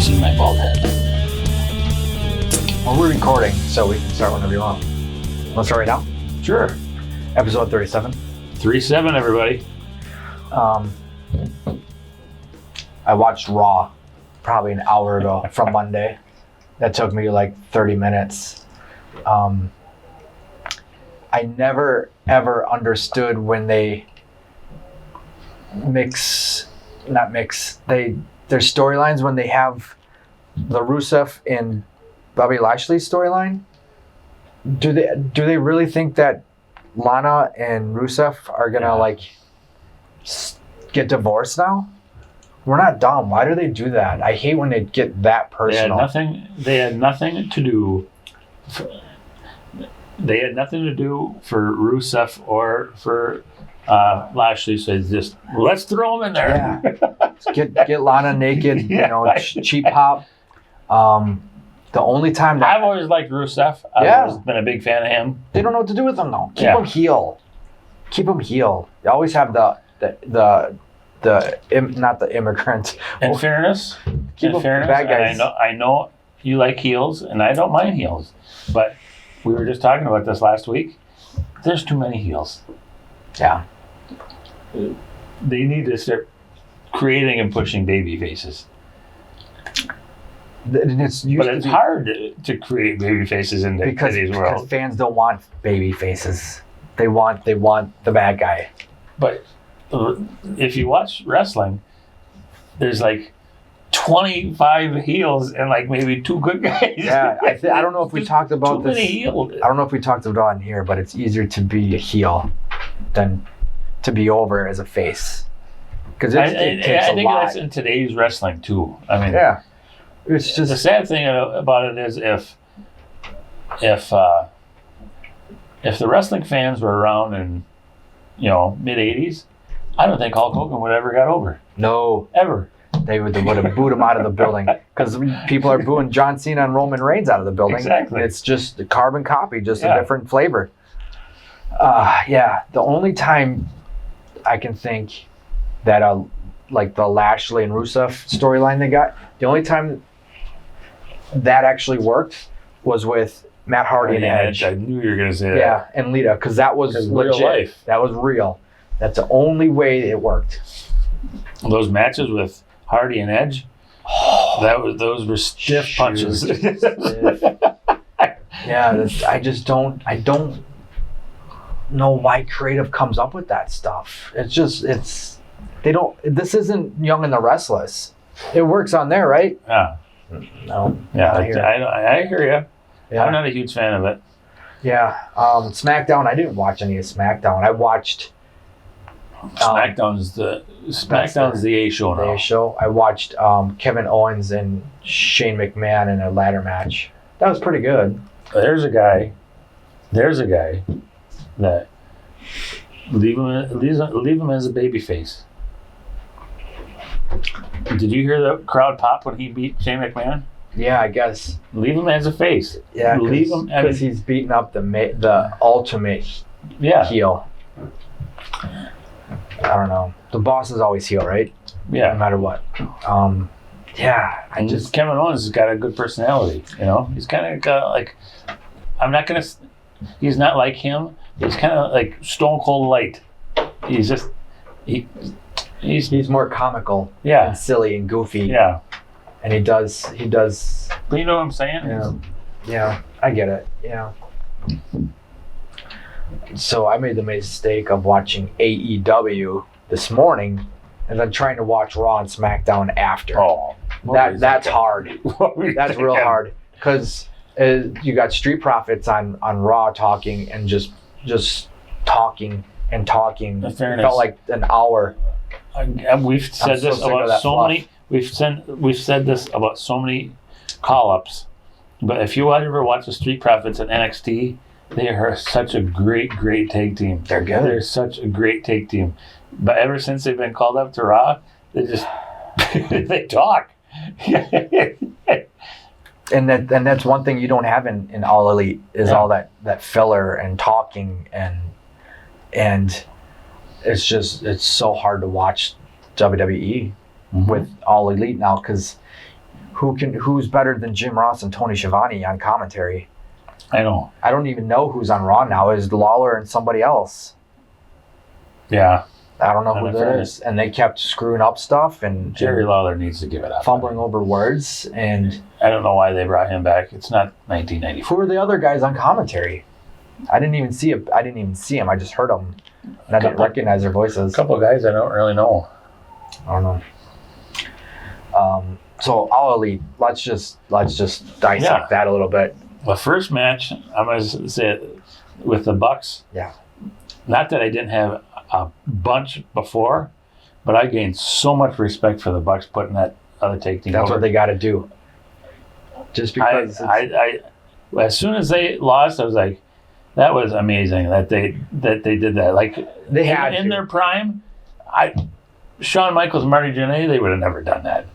see my bald head. Well, we're recording, so we can start whenever you want. Want to start right now? Sure. Episode 37. 3-7, everybody. I watched Raw probably an hour ago from Monday. That took me like 30 minutes. I never ever understood when they their storylines, when they have the Rusev and Bobby Lashley storyline. Do they really think that Lana and Rusev are gonna get divorced now? We're not dumb. Why do they do that? I hate when they get that personal. They had nothing to do. They had nothing to do for Rusev or for Lashley. So just let's throw them in there. Yeah. Get Lana naked. Yeah. Cheap pop. The only time that I've always liked Rusev. I've always been a big fan of him. They don't know what to do with him though. Keep him heel. Keep him heel. They always have not the immigrant. In fairness, bad guys. I know you like heels, and I don't mind heels, but we were just talking about this last week. There's too many heels. Yeah. They need to start creating and pushing baby faces. And it's hard to create baby faces in today's world. Because fans don't want baby faces. They want the bad guy. But if you watch wrestling, there's like 25 heels and like maybe 2 good guys. Yeah, I don't know if we talked about this. Many heels. I don't know if we talked about it on here, but it's easier to be a heel than to be over as a face. Because it takes a lot. I think that's in today's wrestling too. I mean, yeah, it's just the sad thing about it is if the wrestling fans were around in mid 80s, I don't think Hulk Hogan would ever got over. No, ever. They would have booed him out of the building because people are booing John Cena and Roman Reigns out of the building. Exactly. It's just a carbon copy, just a different flavor. The only time I can think that like the Lashley and Rusev storyline they got, the only time that actually worked was with Matt Hardy and Edge. I knew you were going to say that. Yeah, and Lita, because that was legit. Real life. That was real. That's the only way it worked. Those matches with Hardy and Edge, those were stiff punches. Yeah, I don't know why creative comes up with that stuff. This isn't Young and the Restless. It works on there, right? Yeah. No. Yeah, I hear you. Yeah. I'm not a huge fan of it. Yeah. SmackDown, I didn't watch any of SmackDown. I watched SmackDown's the A show now. The A show. I watched Kevin Owens and Shane McMahon in a ladder match. That was pretty good. There's a guy that leave him as a baby face. Did you hear the crowd pop when he beat Shane McMahon? Yeah, I guess. Leave him as a face. Yeah, because he's beating up the ultimate heel. I don't know. The boss is always heel, right? Yeah. No matter what. Kevin Owens has got a good personality. He's kind of got like, he's not like him. He's kind of like Stone Cold Light. He's just he's more comical. Yeah. And silly and goofy. Yeah. And he does. But you know what I'm saying? Yeah. I get it. Yeah. So I made the mistake of watching AEW this morning and then trying to watch Raw and SmackDown after. Oh, that's hard. That's real hard because you got Street Profits on Raw talking and just talking and talking. It felt like an hour. We've said this about so many. We've said this about so many call-ups. But if you ever watch the Street Profits at NXT, they are such a great tag team. They're good. They're such a great tag team. But ever since they've been called up to Raw, they just they talk. And that's one thing you don't have in All Elite is all that filler and talking and it's so hard to watch WWE with All Elite now because who's better than Jim Ross and Tony Schiavone on commentary? I know. I don't even know who's on Raw now. Is Lawler and somebody else? Yeah. I don't know who that is. And they kept screwing up stuff and Jerry Lawler needs to give it up. Fumbling over words, and I don't know why they brought him back. It's not 1994. who are the other guys on commentary? I didn't even see it. I didn't even see them. I just heard them, and I didn't recognize their voices. A couple of guys I don't really know. I don't know. So All Elite. Let's just dissect that a little bit. The first match, I'm going to say with the Bucks. Yeah. Not that I didn't have a bunch before, but I gained so much respect for the Bucks putting that other take team. That's what they got to do. Just because I as soon as they lost, I was like, that was amazing that they did that. Like they had in their prime, Shawn Michaels, Marty Jannetty, they would have never done that.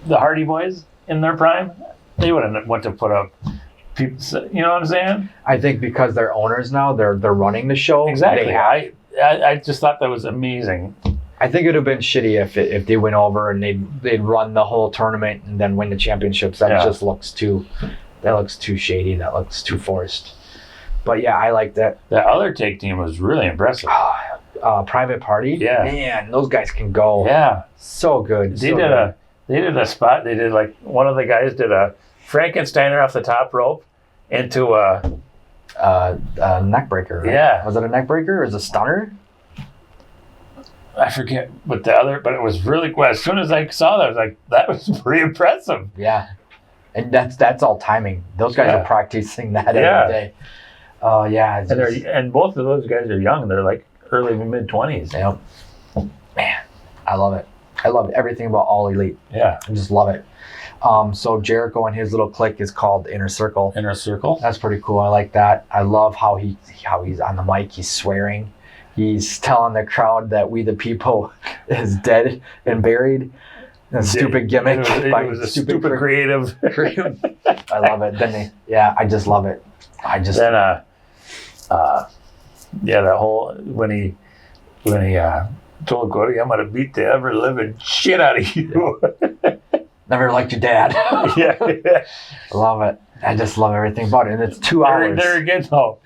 The Hardy Boys in their prime, they would have went to put up people. You know what I'm saying? I think because they're owners now, they're running the show. Exactly. I just thought that was amazing. I think it would have been shitty if they went over and they'd run the whole tournament and then win the championships. That just looks too shady. That looks too forced. But yeah, I like that. The other take team was really impressive. Private Party. Yeah, man, those guys can go. Yeah, so good. They did a spot. They did like one of the guys did a Frankensteiner off the top rope into a neck breaker. Right? Yeah, was it a neck breaker or was it a stunner? I forget what the other, but it was really cool. As soon as I saw that, I was like, that was pretty impressive. Yeah, and that's all timing. Those guys are practicing that every day. Oh yeah, and both of those guys are young. They're like early mid-20s. Yep. Man, I love it. I love everything about All Elite. Yeah, I just love it. So Jericho and his little clique is called Inner Circle. Inner Circle. That's pretty cool. I like that. I love how he's on the mic. He's swearing. He's telling the crowd that We the People is dead and buried. A stupid gimmick. It was a stupid creative. I love it. I just love it. The whole when he told Cody, I'm gonna beat the ever living shit out of you. Never liked your dad. Yeah. I love it. I just love everything about it. And it's 2 hours. There again, though,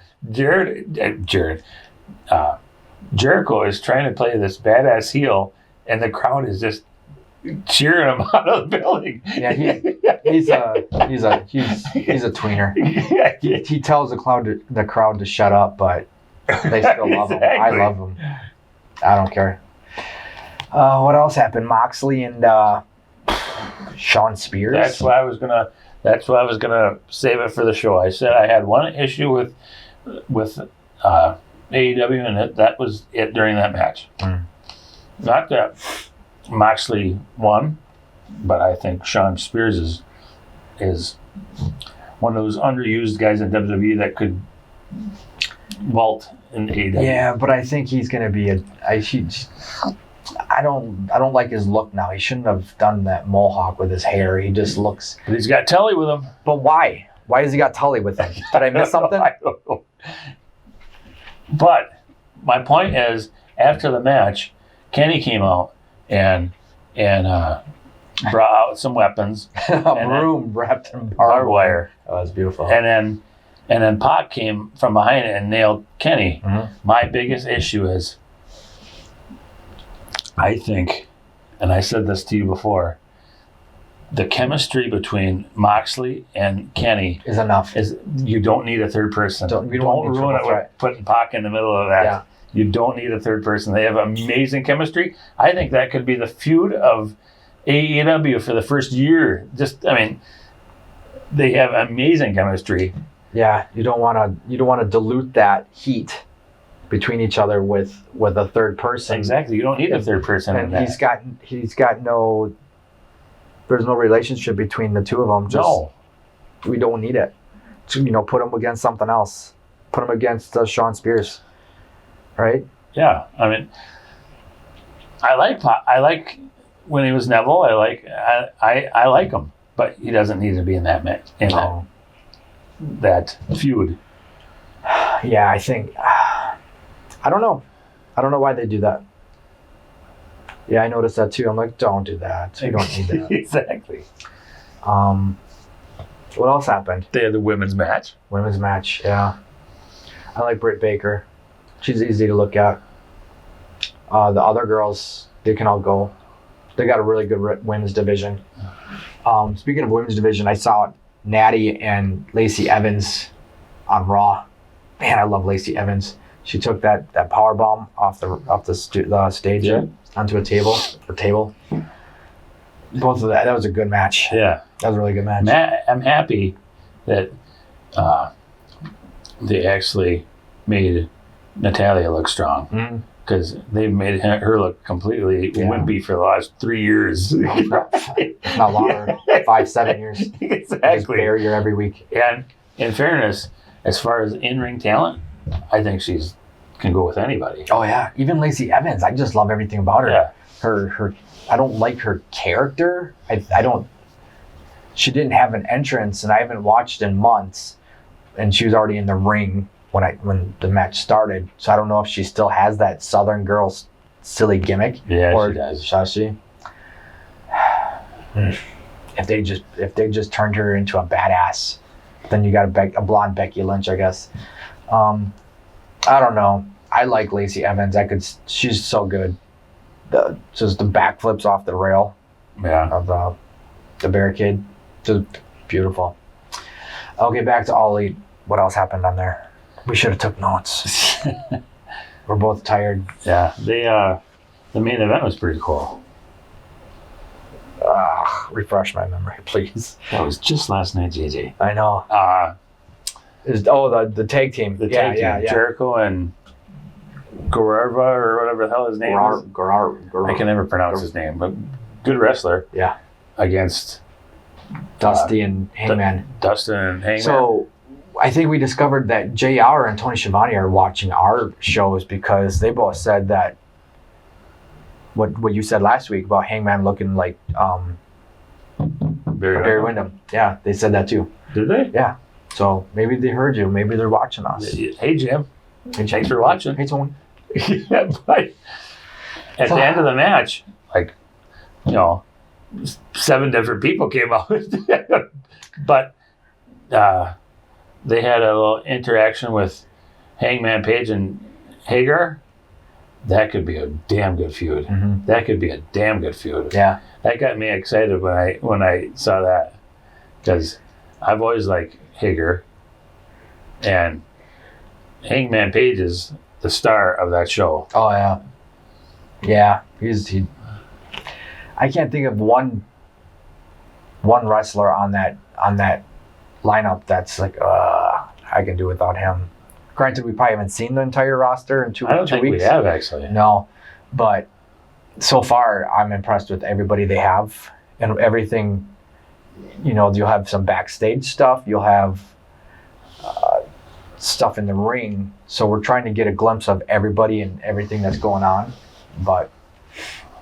Jericho is trying to play this badass heel, and the crowd is just cheering him out of the building. Yeah, he's a tweener. He tells the crowd to shut up, but they still love him. I love him. I don't care. What else happened? Moxley and Shawn Spears. That's why I was gonna save it for the show. I said I had one issue with AEW, and that was it during that match. Not that Moxley won, but I think Shawn Spears is one of those underused guys in WWE that could vault in AEW. Yeah, but I think he's going to be I don't like his look now. He shouldn't have done that mohawk with his hair. He just looks. But he's got Tully with him. But why? Why has he got Tully with him? Did I miss something? I don't know. But my point is, after the match, Kenny came out and brought out some weapons. A broom wrapped in barbed wire. Oh, that's beautiful. And then Pac came from behind it and nailed Kenny. Mm-hmm. My biggest issue is, I think, and I said this to you before, the chemistry between Moxley and Kenny is enough. You don't need a third person. Don't ruin it with putting Pac in the middle of that. Yeah. You don't need a third person. They have amazing chemistry. I think that could be the feud of AEW for the first year. They have amazing chemistry. Yeah, you don't want to dilute that heat between each other with a third person. Exactly. You don't need a third person. And he's got no. There's no relationship between the two of them. No. We don't need it. Put him against something else. Put him against Shawn Spears. Right? Yeah. I like when he was Neville. I like him, but he doesn't need to be in that match. That feud. Yeah, I think. I don't know. I don't know why they do that. Yeah, I noticed that too. I'm like, don't do that. You don't need that. Exactly. What else happened? They had the women's match. Women's match, yeah. I like Britt Baker. She's easy to look at. The other girls, they can all go. They got a really good women's division. Speaking of women's division, I saw Natty and Lacey Evans on Raw. Man, I love Lacey Evans. She took that power bomb off the stage onto a table. Both of that was a good match. Yeah, that was a really good match. I'm happy that they actually made Natalia look strong because they've made her look completely wimpy for the last 3 years. Not longer, 5-7 years. Exactly. Just barrier every week. And in fairness, as far as in-ring talent, I think she's can go with anybody. Oh yeah, even Lacey Evans. I just love everything about her. Yeah. Her. I don't like her character. I don't. She didn't have an entrance, and I haven't watched in months. And she was already in the ring when the match started. So I don't know if she still has that Southern girl's silly gimmick. Yeah, or she does. Does she? If they just turned her into a badass, then you got a blonde Becky Lynch, I guess. I don't know. I like Lacey Evans. She's so good. Just the backflips off the rail of the barricade. Just beautiful. Okay, back to All Elite. What else happened on there? We should have took notes. We're both tired. Yeah, the main event was pretty cool. Refresh my memory, please. That was just last night, JJ. I know. The tag team. The tag team. Jericho and Guerrero or whatever the hell his name is. Guerrero. I can never pronounce his name, but good wrestler. Yeah. Against Dusty and Hangman. Dustin and Hangman. So I think we discovered that JR and Tony Schiavone are watching our shows because they both said that what you said last week about Hangman looking like Barry Windham. Yeah, they said that too. Did they? Yeah. So maybe they heard you. Maybe they're watching us. Hey, Jim. Thanks for watching. Hey, Tony. Yeah, but at the end of the match, 7 different people came out. But they had a little interaction with Hangman Page and Hager. That could be a damn good feud. Mm-hmm. That could be a damn good feud. Yeah. That got me excited when I saw that because I've always liked Hager, and Hangman Page is the star of that show. Oh yeah. Yeah, he. I can't think of one wrestler on that lineup that's like I can do without him. Granted, we probably haven't seen the entire roster in 2 weeks. I don't think we have actually. No, but so far I'm impressed with everybody they have and everything. You'll have some backstage stuff. You'll have stuff in the ring. So we're trying to get a glimpse of everybody and everything that's going on. But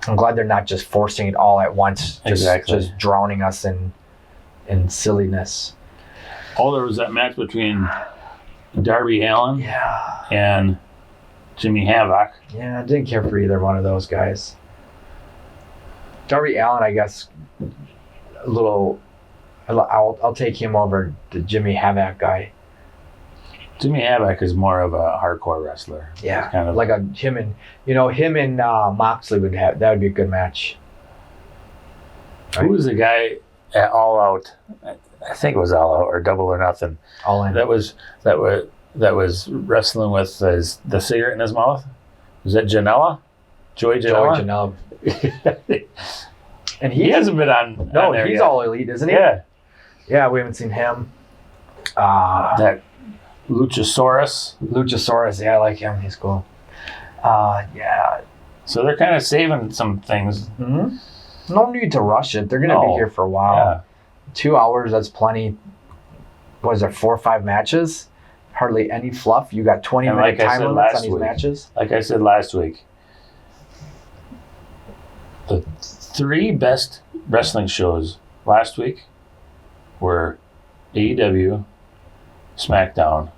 I'm glad they're not just forcing it all at once. Just drowning us in silliness. Oh, there was that match between Darby Allin and Jimmy Havoc. Yeah, I didn't care for either one of those guys. Darby Allin, I guess, a little. I'll take him over the Jimmy Havoc guy. Jimmy Havoc is more of a hardcore wrestler. Yeah, it's kind of like him and Moxley that would be a good match. Right? Who was the guy at All Out? I think it was All Out or Double or Nothing. All In. That was wrestling with the cigarette in his mouth. Was that Janela? Joey Janela. And he hasn't been on. No, on there he's yet. All Elite, isn't he? Yeah. Yeah, we haven't seen him. That Luchasaurus. Yeah, I like him. He's cool. Yeah. So they're kind of saving some things. Mm-hmm. No need to rush it. They're going to be here for a while. Yeah. 2 hours, that's plenty. What is there, 4 or 5 matches? Hardly any fluff. You got 20-minute time limits on these matches. Like I said last week, the 3 best wrestling shows last week were AEW, SmackDown,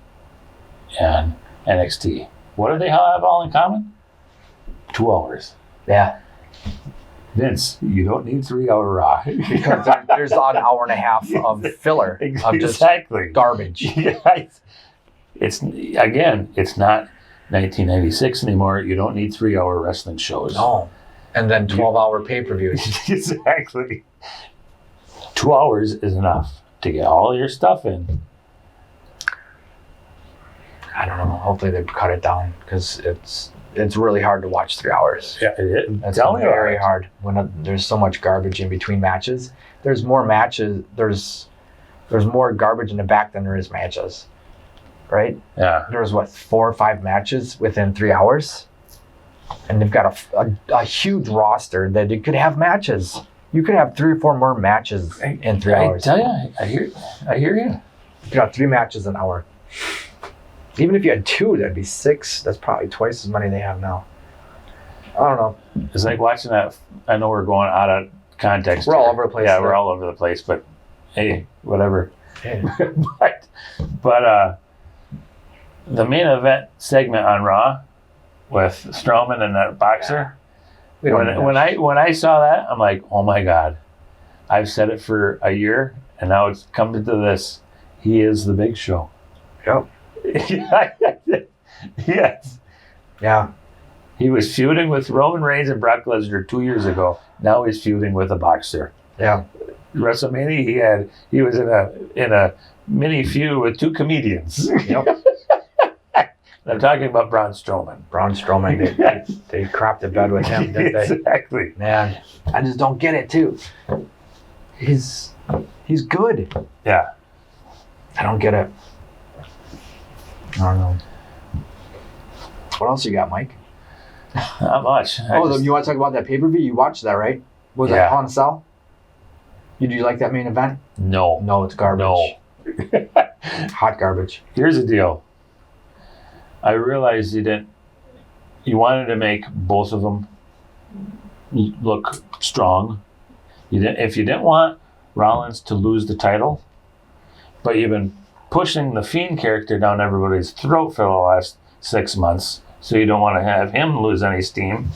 and NXT. What do they have all in common? 2 hours. Yeah. Vince, you don't need 3-hour Raw. Because there's an hour and a half of filler of just Exactly. garbage. Yeah, it's not 1996 anymore. You don't need 3-hour wrestling shows. No. And then 12-hour pay-per-views. Exactly. 2 hours is enough to get all your stuff in. I don't know. Hopefully they cut it down because it's really hard to watch 3 hours. Yeah, It's very hard when there's so much garbage in between matches. There's more matches. There's more garbage in the back than there is matches, right? Yeah. There's 4 or 5 matches within 3 hours, and they've got a huge roster that you could have matches. You could have 3 or 4 more matches in 3 hours. I tell you, I hear you. You got 3 matches an hour. Even if you had 2, that'd be 6. That's probably twice as many they have now. I don't know. It's like watching that. I know we're going out of context. We're all here. over the place. Yeah, we're all over the place. But hey, whatever. Hey. but the main event segment on Raw with Strowman and that boxer. When I saw that, I'm like, oh my God, I've said it for a year, and now it's come to this. He is the Big Show. Yep. Yes. Yeah. He was feuding with Roman Reigns and Brock Lesnar 2 years ago. Now he's feuding with a boxer. Yeah. WrestleMania, he was in a mini feud with 2 comedians. Yep. I'm talking about Braun Strowman. Braun Strowman, they crapped the bed with him, didn't they? Exactly. Man, I just don't get it too. He's good. Yeah. I don't get it. I don't know. What else you got, Mike? Not much. You want to talk about that pay-per-view? You watched that, right? Was that Hell in a Cell? Do you like that main event? No. No, it's garbage. No. Hot garbage. Here's the deal. I realized you wanted to make both of them look strong. If you didn't want Rollins to lose the title, but you've been pushing the Fiend character down everybody's throat for the last 6 months, so you don't want to have him lose any steam,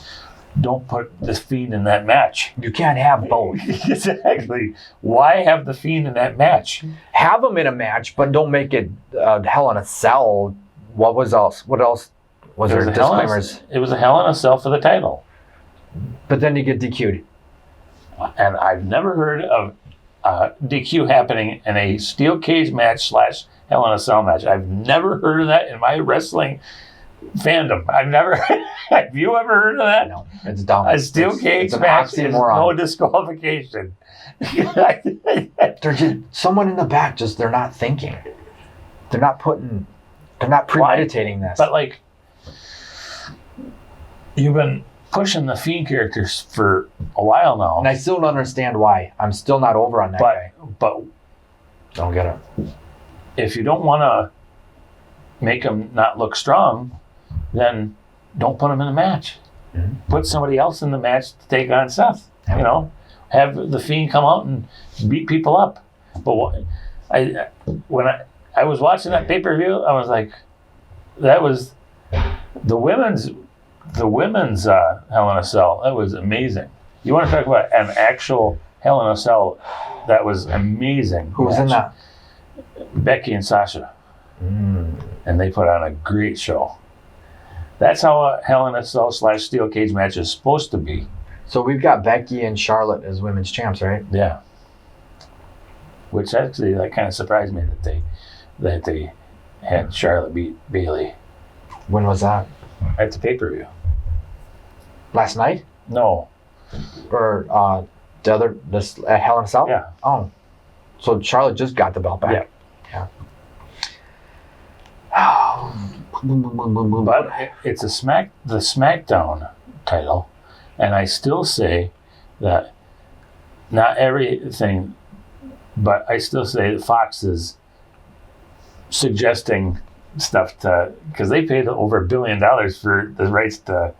don't put the Fiend in that match. You can't have both. Exactly. Why have the Fiend in that match? Have him in a match, but don't make it Hell in a Cell. What else was there? Disclaimers. It was a Hell in a Cell for the title. But then you get DQ'd. And I've never heard of DQ happening in a steel cage match / Hell in a Cell match. I've never heard of that in my wrestling fandom. I've never. Have you ever heard of that? No, it's dumb. A steel cage match is no disqualification. They're just someone in the back. They're not thinking. They're not premeditating this. But like, you've been pushing the Fiend characters for a while now, and I still don't understand why. I'm still not over on that guy. But don't get it. If you don't want to make him not look strong, then don't put him in the match. Mm-hmm. Put somebody else in the match to take on Seth. You know, have the Fiend come out and beat people up. But when I was watching that pay-per-view, I was like, that was the women's Hell in a Cell. That was amazing. You want to talk about an actual Hell in a Cell? That was amazing. Who was in that? Becky and Sasha. And they put on a great show. That's how a Hell in a Cell / steel cage match is supposed to be. So we've got Becky and Charlotte as women's champs, right? Yeah. Which actually, that kind of surprised me that they had Charlotte beat Bayley. When was that? At the pay-per-view. Last night? No. Or this Hell in a Cell? Yeah. Oh. So Charlotte just got the belt back. Yeah. But it's the SmackDown title, and I still say that not everything, but I still say that Fox is suggesting stuff because they paid over $1 billion for the rights to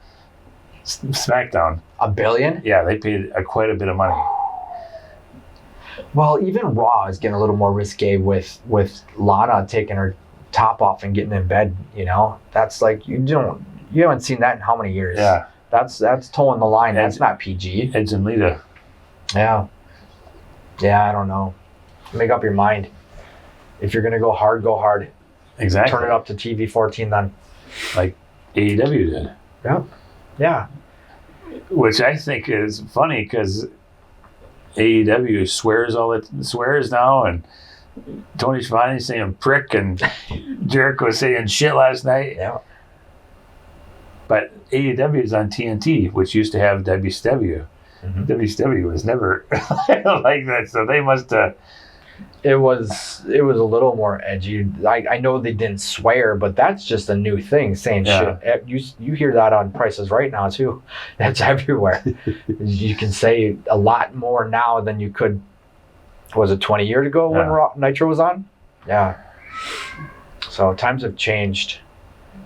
SmackDown. $1 billion? Yeah, they paid quite a bit of money. Well, even Raw is getting a little more risque with Lana taking her top off and getting in bed. You know, that's like you haven't seen that in how many years? Yeah, That's towing the line. That's not PG. Eds and Lita. Yeah. Yeah, I don't know. Make up your mind. If you're gonna go hard, go hard. Exactly. Turn it up to TV 14 then. Like AEW did. Yeah. Yeah. Which I think is funny because AEW swears now, and Tony Schiavone saying prick, and Jericho was saying shit last night. Yeah. But AEW is on TNT, which used to have WCW. Mm-hmm. WCW was never like that, so they must have. It was a little more edgy. I know they didn't swear, but that's just a new thing, saying shit. You hear that on Prices Right now too. That's everywhere. You can say a lot more now than you could. Was it 20 years ago when Nitro was on? Yeah. So times have changed.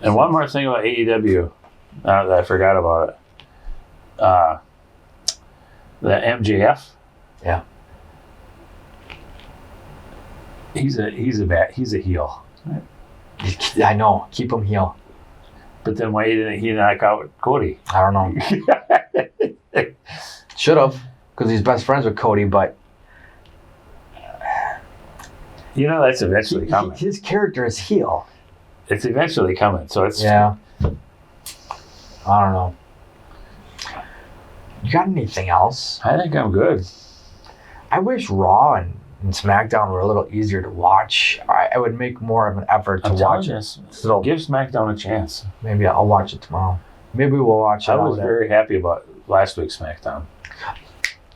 And one more thing about AEW, that I forgot about it. The MJF. Yeah. He's a heel. I know. Keep him heel. But then why didn't he knock out Cody? I don't know. Should have, because he's best friends with Cody, but you know that's eventually coming. His character is heel. It's eventually coming, so it's I don't know. You got anything else? I think I'm good. I wish Raw and SmackDown were a little easier to watch. I would make more of an effort to watch it. So give SmackDown a chance. Maybe I'll watch it tomorrow. Maybe we'll watch it. I was very happy about last week's SmackDown.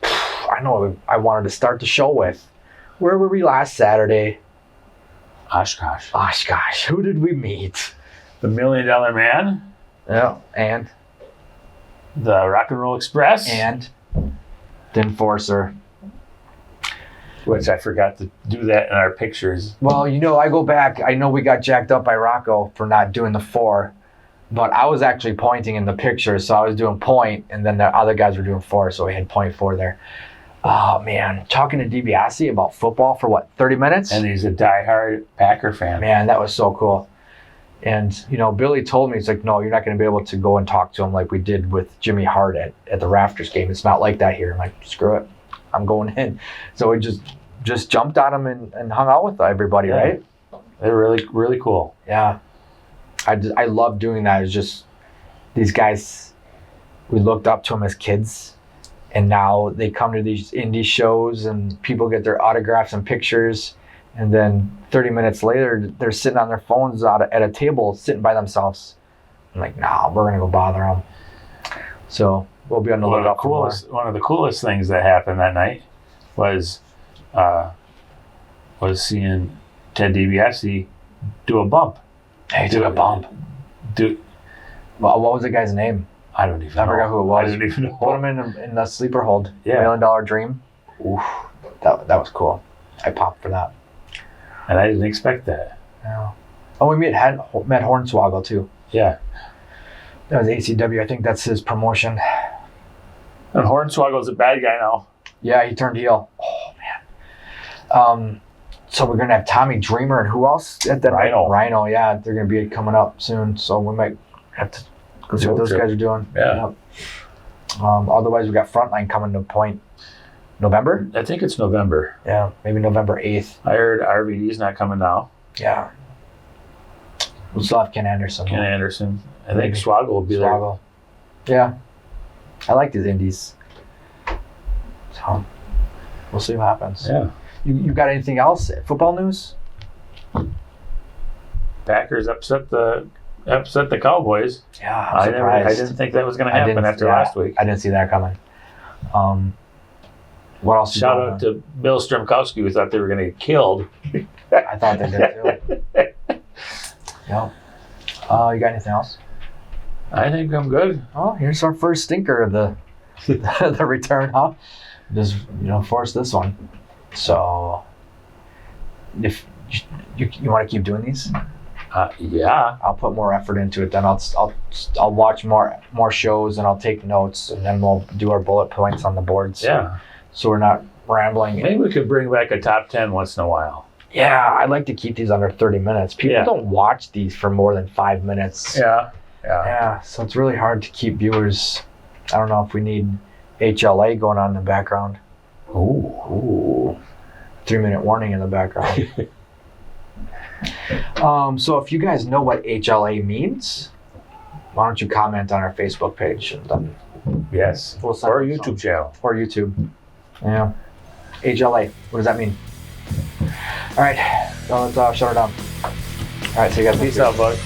I know I wanted to start the show with. Where were we last Saturday? Oshkosh. Who did we meet? The $1 Million Man. Yeah, and the Rock and Roll Express. And the Enforcer. Which I forgot to do that in our pictures. Well, I go back. I know we got jacked up by Rocco for not doing the 4, but I was actually pointing in the picture, so I was doing point, and then the other guys were doing 4, so we had 0.4 there. Oh, man. Talking to DiBiase about football for, 30 minutes? And he's a diehard Packer fan. Man, that was so cool. And, Billy told me, he's like, no, you're not going to be able to go and talk to him like we did with Jimmy Hart at the Rafters game. It's not like that here. I'm like, screw it. I'm going in. So we just jumped on him and hung out with everybody, right? They're really, really cool. Yeah. I love doing that. It's just these guys, we looked up to them as kids, and now they come to these indie shows and people get their autographs and pictures, and then 30 minutes later, they're sitting on their phones at a table sitting by themselves. I'm like, nah, we're going to go bother them. So we'll be on the lookout for more. One of the coolest things that happened that night was seeing Ted DiBiase do a bump. Hey, he took a bump. Well, what was the guy's name? I don't even know. I forgot who it was. I didn't even know. Put him in the sleeper hold. Yeah. $1 Million Dream. Oof, that was cool. I popped for that. And I didn't expect that. Yeah. Oh, we met Hornswoggle too. Yeah. That was ACW. I think that's his promotion. And Hornswoggle's a bad guy now. Yeah, he turned heel. Oh, man. So we're going to have Tommy Dreamer and who else at that Rhino. night? Rhino, yeah. They're going to be coming up soon. So we might have to go see what those guys are doing. Yeah. Yep. Otherwise, we got Frontline coming to Point November? I think it's November. Yeah, maybe November 8th. I heard RVD's not coming now. Yeah. We'll still have Ken Anderson. Ken Anderson. I think Swoggle will be Swoggle. There. Yeah. I like these indies. So we'll see what happens. Yeah. You got anything else? Football news? Packers upset the Cowboys. Yeah, I'm surprised. I didn't think that was going to happen after last week. I didn't see that coming. What else? Shout out to Bill Stromkowski, who thought they were going to get killed. I thought they did too. Yeah. You got anything else? I think I'm good. Oh, here's our first stinker of the the return, huh? Just force this one. So, if you want to keep doing these, yeah, I'll put more effort into it. Then I'll watch more shows and I'll take notes, and then we'll do our bullet points on the boards. Yeah. So we're not rambling. Maybe we could bring back a top 10 once in a while. Yeah, I'd like to keep these under 30 minutes. People don't watch these for more than 5 minutes. Yeah. Yeah, so it's really hard to keep viewers. I don't know if we need HLA going on in the background. Ooh. 3-minute warning in the background. So if you guys know what HLA means, why don't you comment on our Facebook page and then Yes. we'll send Or a it YouTube channel. or YouTube. Yeah. HLA. What does that mean? All right. Let's shut her down. All right. So you guys Peace out, bud.